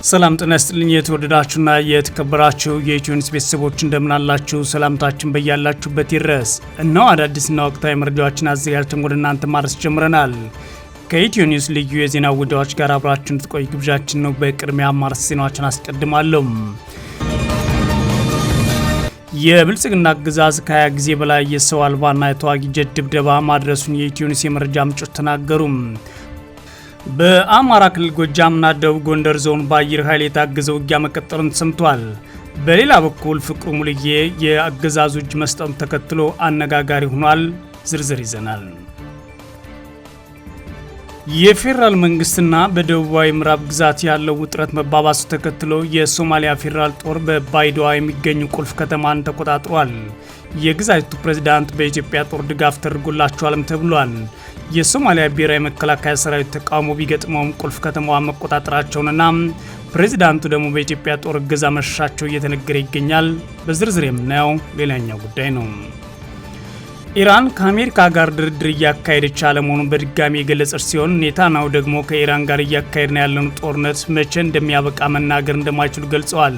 ሰላም ጤና ይስጥልኝ የተወደዳችሁና የተከበራችሁ የኢትዮኒውስ ቤተሰቦች እንደምናላችሁ ሰላምታችን በያላችሁበት ይድረስ። እነሆ አዳዲስና ወቅታዊ መረጃዎችን አዘጋጅተን ወደ እናንተ ማድረስ ጀምረናል። ከኢትዮኒውስ ልዩ የዜና ውጃዎች ጋር አብራችሁን እንድትቆዩ ግብዣችን ነው። በቅድሚያ አማርስ ዜናዎችን አስቀድማለሁ። የብልጽግና አገዛዝ ከ20 ጊዜ በላይ የሰው አልባና የተዋጊ ጀት ድብደባ ማድረሱን የኢትዮኒውስ የመረጃ ምንጮች ተናገሩ። በአማራ ክልል ጎጃምና ደቡብ ጎንደር ዞን በአየር ኃይል የታገዘ ውጊያ መቀጠሉን ተሰምቷል። በሌላ በኩል ፍቅሩ ሙልዬ የአገዛዙ እጅ መስጠቱን ተከትሎ አነጋጋሪ ሆኗል። ዝርዝር ይዘናል። የፌዴራል መንግስትና በደቡባዊ ምዕራብ ግዛት ያለው ውጥረት መባባሱ ተከትሎ የሶማሊያ ፌዴራል ጦር በባይዶዋ የሚገኙ ቁልፍ ከተማን ተቆጣጥሯል። የግዛቱ ፕሬዝዳንት በኢትዮጵያ ጦር ድጋፍ ተደርጎላቸዋልም ተብሏል። የሶማሊያ ብሔራዊ መከላከያ ሰራዊት ተቃውሞ ቢገጥመውም ቁልፍ ከተማዋን መቆጣጠራቸውንና ፕሬዝዳንቱ ደግሞ በኢትዮጵያ ጦር እገዛ መሸሻቸው እየተነገረ ይገኛል። በዝርዝር የምናየው ሌላኛው ጉዳይ ነው። ኢራን ከአሜሪካ ጋር ድርድር እያካሄደች አለመሆኑን በድጋሚ የገለጸች ሲሆን ኔታንያሁ ደግሞ ከኢራን ጋር እያካሄድን ያለውን ጦርነት መቼ እንደሚያበቃ መናገር እንደማይችሉ ገልጸዋል።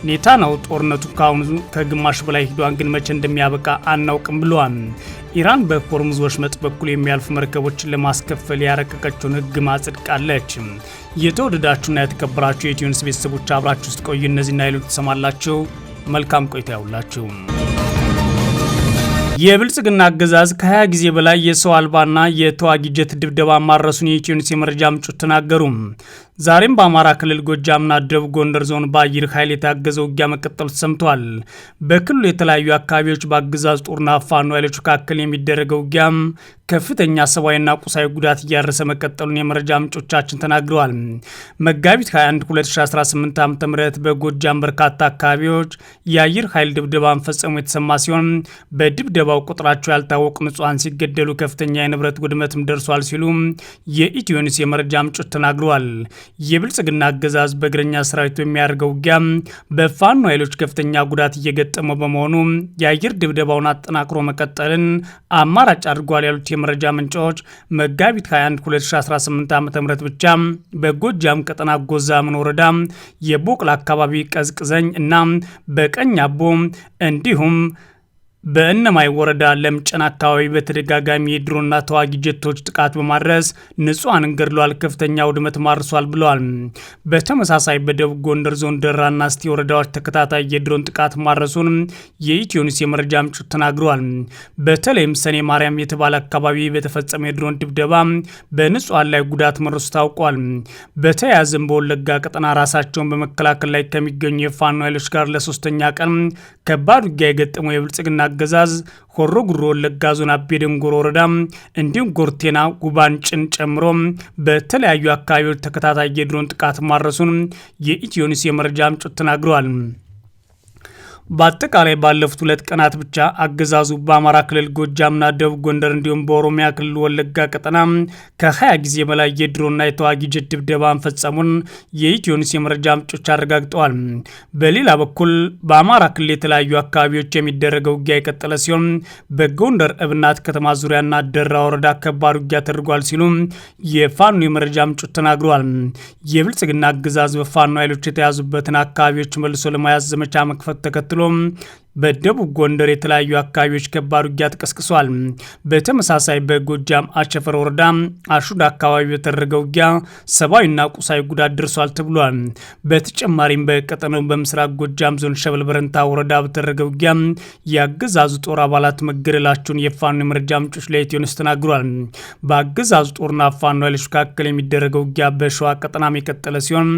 ኔታንያሁ ጦርነቱ ካሁኑ ከግማሽ በላይ ሂዷን፣ ግን መቼ እንደሚያበቃ አናውቅም ብለዋል። ኢራን በሆርሙዝ ወሽመጥ በኩል የሚያልፉ መርከቦችን ለማስከፈል ያረቀቀችውን ሕግ ማጽድቃለች። የተወደዳችሁና የተከበራችሁ የኢትዮኒውስ ቤተሰቦች አብራችሁ ውስጥ ቆዩ። እነዚህና ሌሎች ተሰማላችሁ። መልካም ቆይታ ያውላችሁ። የብልጽግና አገዛዝ ከ20 ጊዜ በላይ የሰው አልባና የተዋጊ ጀት ድብደባ ማድረሱን የኢትዮኒውስ የመረጃ ምንጮች ተናገሩ። ዛሬም በአማራ ክልል ጎጃምና ደቡብ ጎንደር ዞን በአየር ኃይል የታገዘ ውጊያ መቀጠሉ ተሰምቷል። በክልሉ የተለያዩ አካባቢዎች በአገዛዝ ጦርና ፋኖ ኃይሎች መካከል የሚደረገው ውጊያ ከፍተኛ ሰብአዊና ቁሳዊ ጉዳት እያደረሰ መቀጠሉን የመረጃ ምንጮቻችን ተናግረዋል። መጋቢት 21 2018 ዓ.ም በጎጃም በርካታ አካባቢዎች የአየር ኃይል ድብደባ መፈጸሙ የተሰማ ሲሆን በድብደባው ቁጥራቸው ያልታወቁ ንጹሃን ሲገደሉ ከፍተኛ የንብረት ውድመትም ደርሷል ሲሉ የኢትዮኒውስ የመረጃ ምንጮች ተናግረዋል። የብልጽግና አገዛዝ በእግረኛ ሰራዊት የሚያደርገው ውጊያ በፋኖ ኃይሎች ከፍተኛ ጉዳት እየገጠመው በመሆኑ የአየር ድብደባውን አጠናክሮ መቀጠልን አማራጭ አድርጓል ያሉት የመረጃ ምንጮች መጋቢት 21 2018 ዓ.ም ብቻ በጎጃም ቀጠና ጎዛምን ወረዳ የቦቅላ አካባቢ ቀዝቅዘኝ እና በቀኝ አቦ እንዲሁም በእነማይ ወረዳ ለምጨን አካባቢ በተደጋጋሚ የድሮንና ተዋጊ ጀቶች ጥቃት በማድረስ ንጹሃንን ገድሏል፣ ከፍተኛ ውድመት ማርሷል ብለዋል። በተመሳሳይ በደቡብ ጎንደር ዞን ደራና እስቴ ወረዳዎች ተከታታይ የድሮን ጥቃት ማድረሱን የኢትዮኒውስ የመረጃ ምንጮች ተናግረዋል። በተለይም ሰኔ ማርያም የተባለ አካባቢ በተፈጸመ የድሮን ድብደባ በንጹሃን ላይ ጉዳት መድረሱ ታውቋል። በተያያዘም በወለጋ ቀጠና ራሳቸውን በመከላከል ላይ ከሚገኙ የፋኖ ኃይሎች ጋር ለሶስተኛ ቀን ከባድ ውጊያ የገጠመው የብልጽግና አገዛዝ ሆሮ ጉሮ ወለጋ ዞን አቤ ደንጎሮ ወረዳ እንዲሁም ጎርቴና ጉባንጭን ጨምሮ በተለያዩ አካባቢዎች ተከታታይ የድሮን ጥቃት ማድረሱን የኢትዮኒውስ የመረጃ ምንጮች ተናግረዋል። በአጠቃላይ ባለፉት 2 ቀናት ብቻ አገዛዙ በአማራ ክልል ጎጃምና ደቡብ ጎንደር እንዲሁም በኦሮሚያ ክልል ወለጋ ቀጠና ከ20 ጊዜ በላይ የድሮና የተዋጊ ጀት ድብደባ መፈጸሙን የኢትዮኒውስ የመረጃ ምንጮች አረጋግጠዋል። በሌላ በኩል በአማራ ክልል የተለያዩ አካባቢዎች የሚደረገው ውጊያ የቀጠለ ሲሆን በጎንደር እብናት ከተማ ዙሪያና ደራ ወረዳ ከባድ ውጊያ ተደርጓል ሲሉ የፋኖ የመረጃ ምንጮች ተናግረዋል። የብልጽግና አገዛዝ በፋኖ ኃይሎች የተያዙበትን አካባቢዎች መልሶ ለመያዝ ዘመቻ መክፈት ተከትሎ በደቡብ ጎንደር የተለያዩ አካባቢዎች ከባድ ውጊያ ተቀስቅሷል። በተመሳሳይ በጎጃም አቸፈር ወረዳ አሹዳ አካባቢ በተደረገው ውጊያ ሰብአዊና ቁሳዊ ጉዳት ደርሷል ተብሏል። በተጨማሪም በቀጠናው በምስራቅ ጎጃም ዞን ሸበል በረንታ ወረዳ በተደረገው ውጊያ የአገዛዙ ጦር አባላት መገደላቸውን የፋኖ የመረጃ ምንጮች ለኢትዮኒውስ ተናግሯል። በአገዛዙ ጦርና ፋኖ ኃይሎች መካከል የሚደረገው ውጊያ በሸዋ ቀጠናም የቀጠለ ሲሆን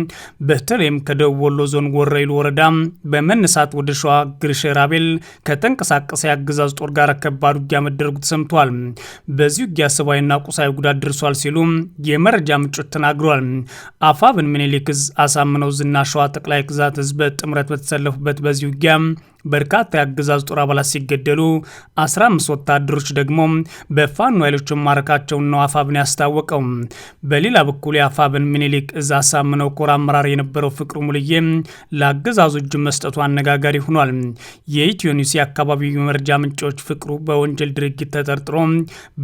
በተለይም ከደቡብ ወሎ ዞን ወረይሉ ወረዳ በመነሳት ወደ ሸዋ ግርሸራ ከተንቀሳቀሰ የአገዛዝ ጦር ጋር ከባድ ውጊያ መደረጉ ተሰምቷል። በዚህ ውጊያ ሰብአዊና ቁሳዊ ጉዳት ደርሷል ሲሉ የመረጃ ምንጮች ተናግረዋል። አፋብን ምኒልክ ዕዝ አሳምነው ዝና ሸዋ ጠቅላይ ግዛት ህዝብ ጥምረት በተሰለፉበት በዚህ ውጊያ በርካታ የአገዛዙ ጦር አባላት ሲገደሉ 15 ወታደሮች ደግሞ በፋኖ ኃይሎች ማረካቸውን ነው አፋብን ያስታወቀው። በሌላ በኩል የአፋብን ምኒልክ እዝ አሳምነው ኮር አመራር የነበረው ፍቅሩ ሙልዬ ለአገዛዙ እጅ መስጠቱ አነጋጋሪ ሆኗል። የኢትዮ ኒውስ የአካባቢው የመረጃ ምንጮች ፍቅሩ በወንጀል ድርጊት ተጠርጥሮ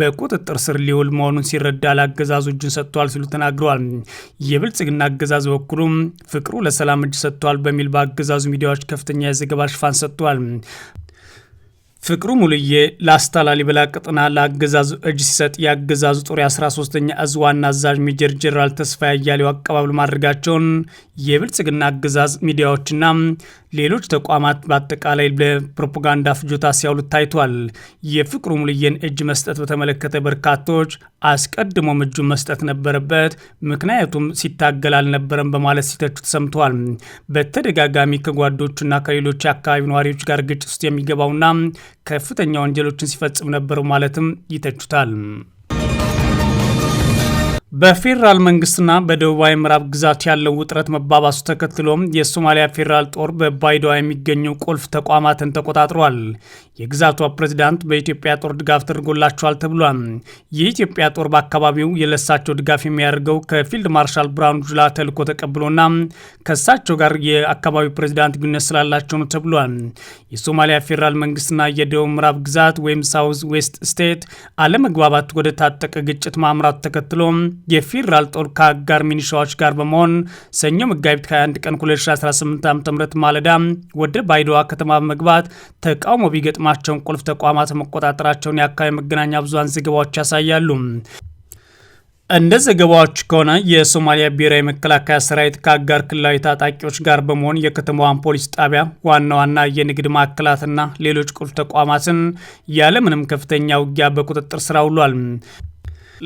በቁጥጥር ስር ሊውል መሆኑን ሲረዳ ለአገዛዙ እጁን ሰጥቷል ሲሉ ተናግረዋል። የብልጽግና አገዛዝ በኩሉ ፍቅሩ ለሰላም እጅ ሰጥቷል በሚል በአገዛዙ ሚዲያዎች ከፍተኛ የዘገባ ሽፋን ሰጥቷል። ፍቅሩ ሙልዬ ላስታ ላሊበላ ቀጠና ለአገዛዙ እጅ ሲሰጥ የአገዛዙ ጦር የ13ኛ እዝ ዋና አዛዥ ሜጀር ጄኔራል ተስፋዬ አያሌው አቀባበል ማድረጋቸውን የብልጽግና አገዛዝ ሚዲያዎችና ሌሎች ተቋማት በአጠቃላይ ለፕሮፓጋንዳ ፍጆታ ሲያውሉት ታይቷል። የፍቅሩ ሙልዬን እጅ መስጠት በተመለከተ በርካቶች አስቀድሞም እጁን መስጠት ነበረበት፣ ምክንያቱም ሲታገል አልነበረም በማለት ሲተቹ ተሰምተዋል። በተደጋጋሚ ከጓዶቹና ከሌሎች የአካባቢ ነዋሪዎች ጋር ግጭት ውስጥ የሚገባውና ከፍተኛ ወንጀሎችን ሲፈጽም ነበር ማለትም ይተቹታል። በፌዴራል መንግስትና በደቡባዊ ምዕራብ ግዛት ያለው ውጥረት መባባሱ ተከትሎም የሶማሊያ ፌዴራል ጦር በባይዶዋ የሚገኙ ቁልፍ ተቋማትን ተቆጣጥሯል። የግዛቷ ፕሬዝዳንት በኢትዮጵያ ጦር ድጋፍ ተደርጎላቸዋል ተብሏል። የኢትዮጵያ ጦር በአካባቢው የለሳቸው ድጋፍ የሚያደርገው ከፊልድ ማርሻል ብርሃኑ ጁላ ተልዕኮ ተቀብሎና ከሳቸው ጋር የአካባቢው ፕሬዝዳንት ግንኙነት ስላላቸው ነው ተብሏል። የሶማሊያ ፌዴራል መንግስትና የደቡብ ምዕራብ ግዛት ወይም ሳውዝ ዌስት ስቴት አለመግባባት ወደ ታጠቀ ግጭት ማምራቱ ተከትሎ የፌዴራል ጦር ከአጋር ሚኒሻዎች ጋር በመሆን ሰኞ መጋቢት 21 ቀን 2018 ዓ.ም ማለዳ ወደ ባይዶዋ ከተማ በመግባት ተቃውሞ ቢገጥማቸውን ቁልፍ ተቋማት መቆጣጠራቸውን የአካባቢ መገናኛ ብዙሃን ዘገባዎች ያሳያሉ። እንደ ዘገባዎች ከሆነ የሶማሊያ ብሔራዊ መከላከያ ሰራዊት ከአጋር ክልላዊ ታጣቂዎች ጋር በመሆን የከተማዋን ፖሊስ ጣቢያ፣ ዋና ዋና የንግድ ማዕከላትና ሌሎች ቁልፍ ተቋማትን ያለምንም ከፍተኛ ውጊያ በቁጥጥር ስር አውሏል።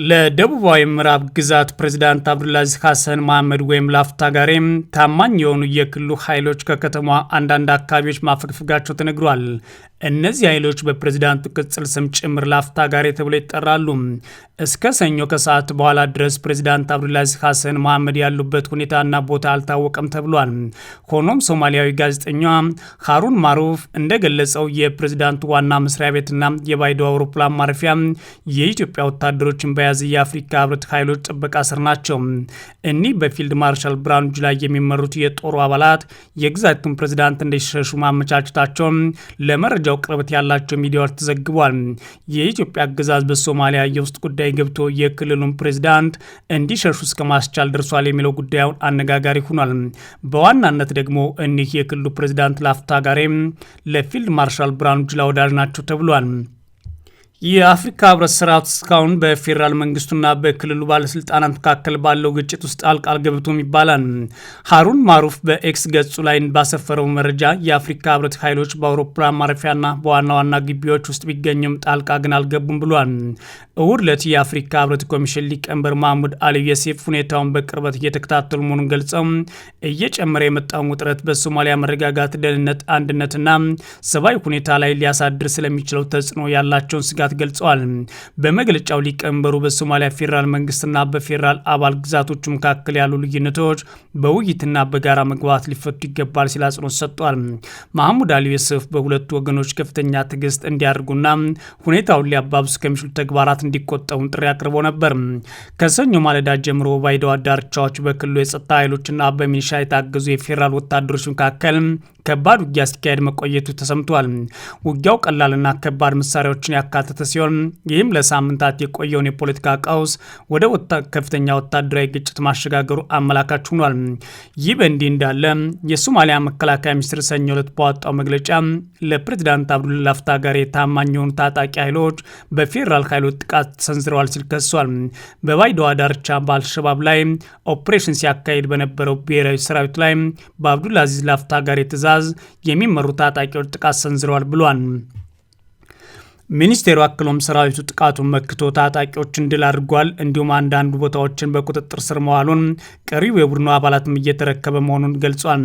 ለደቡባዊ ምዕራብ ግዛት ፕሬዚዳንት አብዱልአዚዝ ሐሰን መሐመድ ወይም ላፍታ ጋሬም ታማኝ የሆኑ የክልሉ ኃይሎች ከከተማ አንዳንድ አካባቢዎች ማፈግፈጋቸው ተነግሯል። እነዚህ ኃይሎች በፕሬዚዳንቱ ቅጽል ስም ጭምር ላፍታ ጋሬ ተብሎ ይጠራሉ። እስከ ሰኞ ከሰዓት በኋላ ድረስ ፕሬዚዳንት አብዱልአዚዝ ሐሰን መሐመድ ያሉበት ሁኔታና ቦታ አልታወቀም ተብሏል። ሆኖም ሶማሊያዊ ጋዜጠኛ ሃሩን ማሩፍ እንደገለጸው የፕሬዚዳንቱ ዋና መስሪያ ቤትና የባይዶ አውሮፕላን ማረፊያ የኢትዮጵያ ወታደሮችን በያዘ የአፍሪካ ህብረት ኃይሎች ጥበቃ ስር ናቸው። እኒህ በፊልድ ማርሻል ብርሃኑ ጁላ የሚመሩት የጦሩ አባላት የግዛቱን ፕሬዚዳንት እንዲሸሹ ማመቻቸታቸው ለመረጃ ቅርበት ያላቸው ሚዲያዎች ተዘግቧል። የኢትዮጵያ አገዛዝ በሶማሊያ የውስጥ ጉዳይ ገብቶ የክልሉን ፕሬዝዳንት እንዲሸሹ እስከ ማስቻል ደርሷል የሚለው ጉዳዩን አነጋጋሪ ሆኗል። በዋናነት ደግሞ እኒህ የክልሉ ፕሬዝዳንት ላፍታ ጋሬም ለፊልድ ማርሻል ብርሃኑ ጁላ ወዳጅ ናቸው ተብሏል። የአፍሪካ ህብረት ስርዓት እስካሁን በፌዴራል መንግስቱና በክልሉ ባለስልጣናት መካከል ባለው ግጭት ውስጥ ጣልቃ አልገብቶም ይባላል። ሃሩን ማሩፍ በኤክስ ገጹ ላይ ባሰፈረው መረጃ የአፍሪካ ህብረት ኃይሎች በአውሮፕላን ማረፊያና በዋና ዋና ግቢዎች ውስጥ ቢገኙም ጣልቃ ግን አልገቡም ብሏል። እሁድ ዕለት የአፍሪካ ህብረት ኮሚሽን ሊቀመንበር ማህሙድ አሊ የሴፍ ሁኔታውን በቅርበት እየተከታተሉ መሆኑን ገልጸው እየጨመረ የመጣውን ውጥረት በሶማሊያ መረጋጋት፣ ደህንነት፣ አንድነትና ሰብአዊ ሁኔታ ላይ ሊያሳድር ስለሚችለው ተጽዕኖ ያላቸውን ስጋት ገልጸዋል። በመግለጫው ሊቀመንበሩ በሶማሊያ ፌዴራል መንግስትና በፌዴራል አባል ግዛቶች መካከል ያሉ ልዩነቶች በውይይትና በጋራ መግባባት ሊፈቱ ይገባል ሲል አጽንኦት ሰጥቷል። ማህሙድ አሊ ዩሱፍ በሁለቱ ወገኖች ከፍተኛ ትዕግስት እንዲያደርጉና ሁኔታውን ሊያባብሱ ከሚችሉ ተግባራት እንዲቆጠቡ ጥሪ አቅርበው ነበር። ከሰኞ ማለዳ ጀምሮ ባይዶዋ ዳርቻዎች በክልሉ የጸጥታ ኃይሎችና በሚሊሻ የታገዙ የፌዴራል ወታደሮች መካከል ከባድ ውጊያ ሲካሄድ መቆየቱ ተሰምቷል። ውጊያው ቀላልና ከባድ መሳሪያዎችን ያካተተ ሲሆን ይህም ለሳምንታት የቆየውን የፖለቲካ ቀውስ ወደ ከፍተኛ ወታደራዊ ግጭት ማሸጋገሩ አመላካች ሆኗል። ይህ በእንዲህ እንዳለ የሶማሊያ መከላከያ ሚኒስትር ሰኞ ዕለት ባወጣው መግለጫ ለፕሬዚዳንት አብዱል ላፍታ ጋሬ ታማኝ የሆኑ ታጣቂ ኃይሎች በፌዴራል ኃይሎች ጥቃት ሰንዝረዋል ሲል ከሷል። በባይዶዋ ዳርቻ በአልሸባብ ላይ ኦፕሬሽን ሲያካሂድ በነበረው ብሔራዊ ሰራዊት ላይ በአብዱልአዚዝ ላፍታ ጋሬ ትዕዛዝ የሚመሩ ታጣቂዎች ጥቃት ሰንዝረዋል ብሏል። ሚኒስቴሩ አክሎም ሰራዊቱ ጥቃቱን መክቶ ታጣቂዎችን ድል አድርጓል፣ እንዲሁም አንዳንድ ቦታዎችን በቁጥጥር ስር መዋሉን፣ ቀሪው የቡድኑ አባላትም እየተረከበ መሆኑን ገልጿል።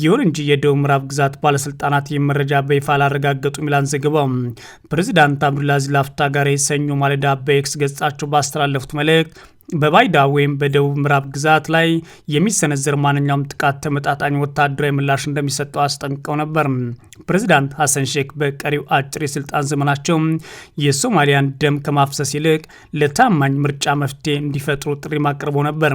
ይሁን እንጂ የደቡብ ምዕራብ ግዛት ባለስልጣናት ይህን መረጃ በይፋ አላረጋገጡም ይላል ዘገባው። ፕሬዚዳንት አብዱልአዚዝ ላፍታ ጋሬ ሰኞ ማለዳ በኤክስ ገጻቸው ባስተላለፉት መልእክት በባይዳ ወይም በደቡብ ምዕራብ ግዛት ላይ የሚሰነዘር ማንኛውም ጥቃት ተመጣጣኝ ወታደራዊ ምላሽ እንደሚሰጠው አስጠንቅቀው ነበር። ፕሬዚዳንት ሐሰን ሼክ በቀሪው አጭር የስልጣን ዘመናቸው የሶማሊያን ደም ከማፍሰስ ይልቅ ለታማኝ ምርጫ መፍትሄ እንዲፈጥሩ ጥሪ አቅርበው ነበር።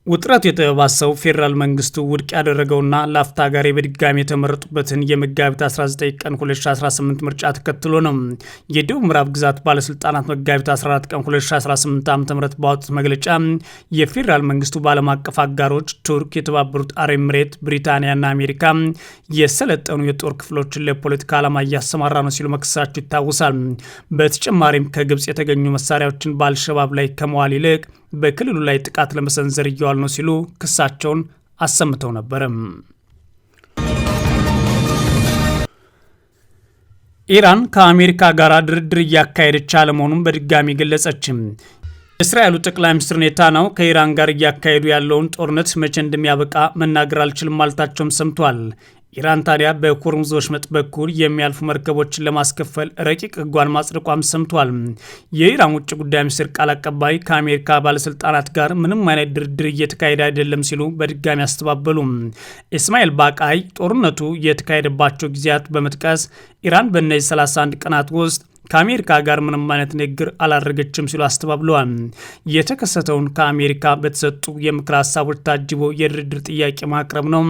ውጥረቱ የተባባሰው ፌዴራል መንግስቱ ውድቅ ያደረገውና ለአፍታ ጋር በድጋሚ የተመረጡበትን የመጋቢት 19 ቀን 2018 ምርጫ ተከትሎ ነው። የደቡብ ምዕራብ ግዛት ባለስልጣናት መጋቢት 14 ቀን 2018 ዓ.ም ባወጡት መግለጫ የፌዴራል መንግስቱ በዓለም አቀፍ አጋሮች ቱርክ፣ የተባበሩት አረብ ኤሚሬት፣ ብሪታንያና አሜሪካ የሰለጠኑ የጦር ክፍሎችን ለፖለቲካ ዓላማ እያሰማራ ነው ሲሉ መክሰሳቸው ይታወሳል። በተጨማሪም ከግብጽ የተገኙ መሳሪያዎችን በአልሸባብ ላይ ከመዋል ይልቅ በክልሉ ላይ ጥቃት ለመሰንዘር እየዋሉ ነው ሲሉ ክሳቸውን አሰምተው ነበር። ኢራን ከአሜሪካ ጋር ድርድር እያካሄደች አለመሆኑን በድጋሚ ገለጸች። የእስራኤሉ ጠቅላይ ሚኒስትር ኔታንያሁ ከኢራን ጋር እያካሄዱ ያለውን ጦርነት መቼ እንደሚያበቃ መናገር አልችልም ማለታቸውም ሰምቷል። ኢራን ታዲያ በሆርሙዝ ወሽመጥ በኩል የሚያልፉ መርከቦችን ለማስከፈል ረቂቅ ሕጓን ማጽደቋም ሰምቷል። የኢራን ውጭ ጉዳይ ሚኒስትር ቃል አቀባይ ከአሜሪካ ባለስልጣናት ጋር ምንም አይነት ድርድር እየተካሄደ አይደለም ሲሉ በድጋሚ አስተባበሉ። ኢስማኤል ባቃይ ጦርነቱ የተካሄደባቸው ጊዜያት በመጥቀስ ኢራን በእነዚህ 31 ቀናት ውስጥ ከአሜሪካ ጋር ምንም አይነት ንግግር አላደረገችም ሲሉ አስተባብለዋል። የተከሰተውን ከአሜሪካ በተሰጡ የምክር ሀሳቦች ታጅቦ የድርድር ጥያቄ ማቅረብ ነው።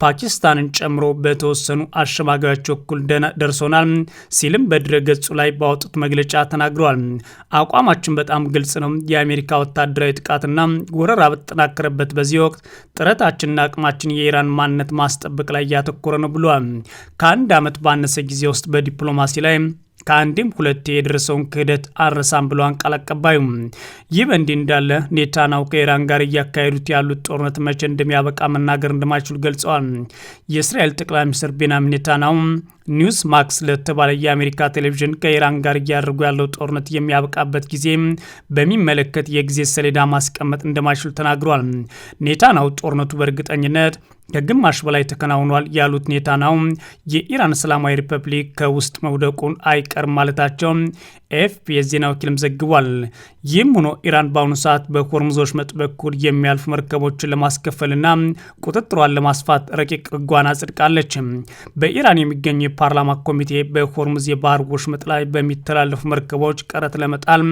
ፓኪስታንን ጨምሮ በተወሰኑ አሸማጋዮች በኩል ደርሶናል ሲልም በድረገጹ ላይ ባወጡት መግለጫ ተናግረዋል። አቋማችን በጣም ግልጽ ነው። የአሜሪካ ወታደራዊ ጥቃትና ወረራ በተጠናከረበት በዚህ ወቅት ጥረታችንና አቅማችን የኢራን ማንነት ማስጠበቅ ላይ እያተኮረ ነው ብለዋል። ከአንድ ዓመት ባነሰ ጊዜ ውስጥ በዲፕሎማሲ ላይ ከአንድም ሁለቴ የደረሰውን ክህደት አልረሳም ብለዋን ቃል አቀባዩ። ይህ በእንዲህ እንዳለ ኔታንያሁ ከኢራን ጋር እያካሄዱት ያሉት ጦርነት መቼ እንደሚያበቃ መናገር እንደማይችሉ ገልጸዋል። የእስራኤል ጠቅላይ ሚኒስትር ቤንያሚን ኔታንያሁ ኒውስ ማክስ ለተባለ የአሜሪካ ቴሌቪዥን ከኢራን ጋር እያደረጉ ያለው ጦርነት የሚያበቃበት ጊዜ በሚመለከት የጊዜ ሰሌዳ ማስቀመጥ እንደማይችሉ ተናግረዋል። ኔታንያሁ ጦርነቱ በእርግጠኝነት ከግማሽ በላይ ተከናውኗል ያሉት ኔታንያሁ የኢራን እስላማዊ ሪፐብሊክ ከውስጥ መውደቁን አይቀርም ማለታቸው ኤፍፒ የዜና ወኪልም ዘግቧል። ይህም ሆኖ ኢራን በአሁኑ ሰዓት በሆርሙዝ ወሽመጥ በኩል የሚያልፉ መርከቦችን ለማስከፈልና ቁጥጥሯን ለማስፋት ረቂቅ ሕጓን አጽድቃለች። በኢራን የሚገኙ የፓርላማ ኮሚቴ በሆርሙዝ የባህር ወሽመጥ ላይ በሚተላለፉ መርከቦች ቀረጥ ለመጣል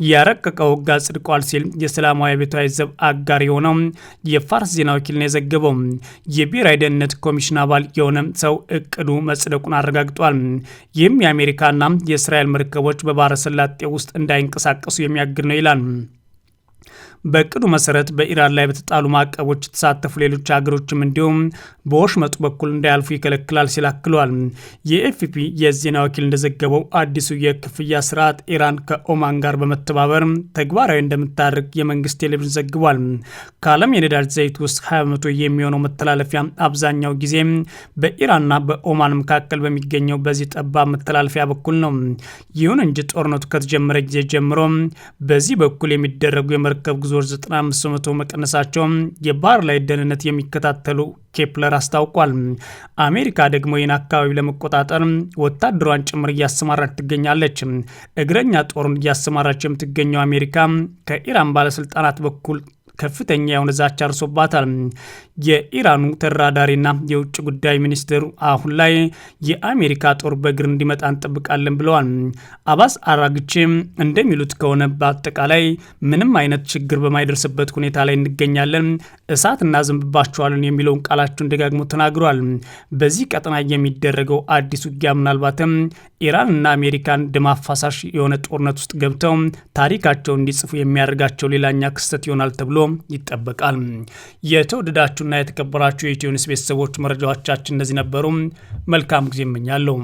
ያረቀቀው ሕግ አጽድቋል ሲል የእስላማዊ አብዮታዊ ዘብ አጋር የሆነው የፋርስ ዜና ወኪል ነው የዘገበው። የብሔራዊ ደህንነት ኮሚሽን አባል የሆነ ሰው እቅዱ መጽደቁን አረጋግጧል። ይህም የአሜሪካና የእስራኤል መርከቦች በባህረ ሰላጤ ውስጥ እንዳይንቀሳቀሱ የሚያግድ ነው ይላል። በእቅዱ መሰረት በኢራን ላይ በተጣሉ ማዕቀቦች የተሳተፉ ሌሎች ሀገሮችም እንዲሁም በወሽመጡ በኩል እንዳያልፉ ይከለክላል ሲል አክሏል። የኤፍፒ የዜና ወኪል እንደዘገበው አዲሱ የክፍያ ስርዓት ኢራን ከኦማን ጋር በመተባበር ተግባራዊ እንደምታደርግ የመንግስት ቴሌቪዥን ዘግቧል። ከዓለም የነዳጅ ዘይት ውስጥ 20 በመቶ የሚሆነው መተላለፊያ አብዛኛው ጊዜ በኢራንና በኦማን መካከል በሚገኘው በዚህ ጠባብ መተላለፊያ በኩል ነው። ይሁን እንጂ ጦርነቱ ከተጀመረ ጊዜ ጀምሮ በዚህ በኩል የሚደረጉ የመርከብ ጉዞዎች 95 በመቶ መቀነሳቸው የባህር ላይ ደህንነት የሚከታተሉ ኬፕለር አስታውቋል። አሜሪካ ደግሞ ይህን አካባቢ ለመቆጣጠር ወታደሯን ጭምር እያሰማራች ትገኛለች። እግረኛ ጦርን እያሰማራች የምትገኘው አሜሪካ ከኢራን ባለስልጣናት በኩል ከፍተኛ የሆነ ዛቻ አርሶባታል። የኢራኑ ተደራዳሪና የውጭ ጉዳይ ሚኒስትሩ አሁን ላይ የአሜሪካ ጦር በእግር እንዲመጣ እንጠብቃለን ብለዋል። አባስ አራግቺ እንደሚሉት ከሆነ በአጠቃላይ ምንም አይነት ችግር በማይደርስበት ሁኔታ ላይ እንገኛለን፣ እሳት እናዘንብባቸዋለን የሚለውን ቃላቸውን ደጋግሞ ተናግረዋል። በዚህ ቀጠና የሚደረገው አዲስ ውጊያ ምናልባትም ኢራንና አሜሪካን ደም አፋሳሽ የሆነ ጦርነት ውስጥ ገብተው ታሪካቸው እንዲጽፉ የሚያደርጋቸው ሌላኛ ክስተት ይሆናል ተብሎ ይጠበቃል። የተወደዳችሁና የተከበራችሁ የኢትዮ ኒውስ ቤተሰቦች መረጃዎቻችን እነዚህ ነበሩ። መልካም ጊዜ እመኛለሁ።